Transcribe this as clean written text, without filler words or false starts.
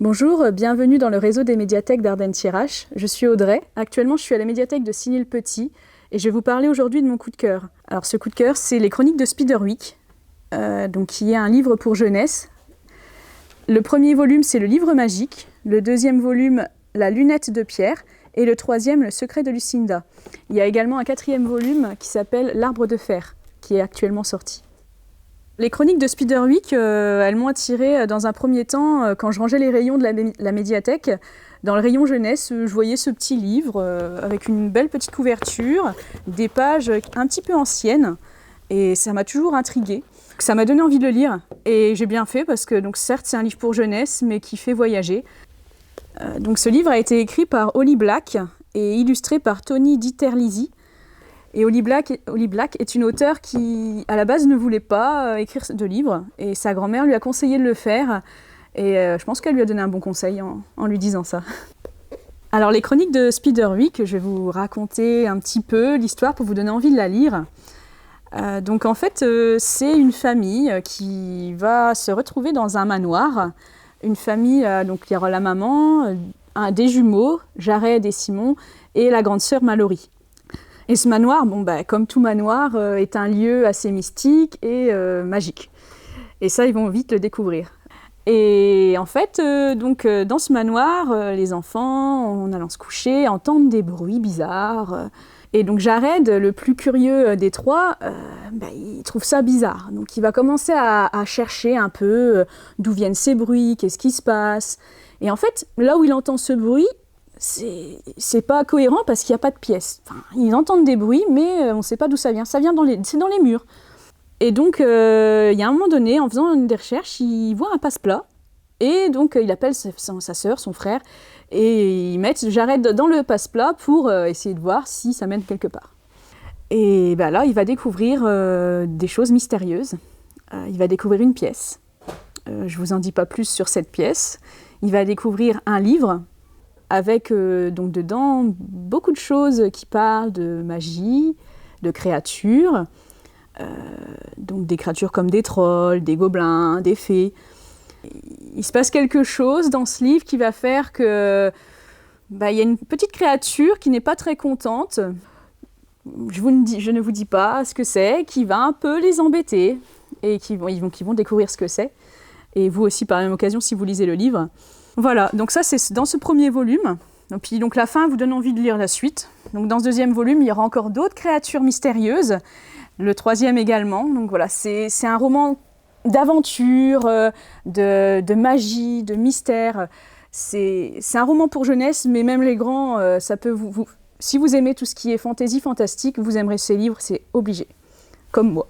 Bonjour, bienvenue dans le réseau des médiathèques d'Ardennes-Thiérache. Je suis Audrey. Actuellement, je suis à la médiathèque de Signy-le-Petit et je vais vous parler aujourd'hui de mon coup de cœur. Alors, ce coup de cœur, c'est les Chroniques de Spiderwick, qui est un livre pour jeunesse. Le premier volume, c'est le livre magique. Le deuxième volume, la lunette de Pierre. Et le troisième, le secret de Lucinda. Il y a également un quatrième volume qui s'appelle l'arbre de fer, qui est actuellement sorti. Les chroniques de Spiderwick, elles m'ont attirée dans un premier temps quand je rangeais les rayons de la médiathèque. Dans le rayon jeunesse, je voyais ce petit livre avec une belle petite couverture, des pages un petit peu anciennes, et ça m'a toujours intriguée. Ça m'a donné envie de le lire, et j'ai bien fait parce que, donc, certes, c'est un livre pour jeunesse, mais qui fait voyager. Donc, ce livre a été écrit par Holly Black et illustré par Tony Diterlizzi. Et Holly Black est une auteure qui, à la base, ne voulait pas écrire de livre. Et sa grand-mère lui a conseillé de le faire. Et je pense qu'elle lui a donné un bon conseil en lui disant ça. Alors, les chroniques de Spiderwick, je vais vous raconter un petit peu l'histoire pour vous donner envie de la lire. Donc, en fait, c'est une famille qui va se retrouver dans un manoir. Une famille, donc il y aura la maman, des jumeaux, Jared et Simon, et la grande sœur Mallory. Et ce manoir, comme tout manoir, est un lieu assez mystique et magique. Et ça, ils vont vite le découvrir. Et en fait, dans ce manoir, les enfants, en allant se coucher, entendent des bruits bizarres. Et donc Jared, le plus curieux des trois, il trouve ça bizarre. Donc il va commencer à chercher un peu d'où viennent ces bruits, qu'est-ce qui se passe. Et en fait, là où il entend ce bruit, c'est pas cohérent parce qu'il n'y a pas de pièces. Enfin, ils entendent des bruits, mais on ne sait pas d'où ça vient. Ça vient c'est dans les murs. Et donc, il y a un moment donné, en faisant des recherches, il voit un passe-plat. Et donc, il appelle sa sœur, son frère, et ils mettent Jared dans le passe-plat pour essayer de voir si ça mène quelque part. Et là, il va découvrir des choses mystérieuses. Il va découvrir une pièce. Je vous en dis pas plus sur cette pièce. Il va découvrir un livre avec donc dedans beaucoup de choses qui parlent de magie, de créatures, donc des créatures comme des trolls, des gobelins, des fées. Il se passe quelque chose dans ce livre qui va faire que y a une petite créature qui n'est pas très contente. Je ne vous dis pas ce que c'est, qui va un peu les embêter et qui vont découvrir ce que c'est. Et vous aussi par la même occasion si vous lisez le livre. Voilà, donc ça c'est dans ce premier volume. Et puis donc la fin vous donne envie de lire la suite. Donc dans ce deuxième volume, il y aura encore d'autres créatures mystérieuses. Le troisième également. Donc voilà, c'est un roman d'aventure, de magie, de mystère. C'est un roman pour jeunesse, mais même les grands, ça peut si vous aimez tout ce qui est fantasy, fantastique, vous aimerez ces livres, c'est obligé. Comme moi.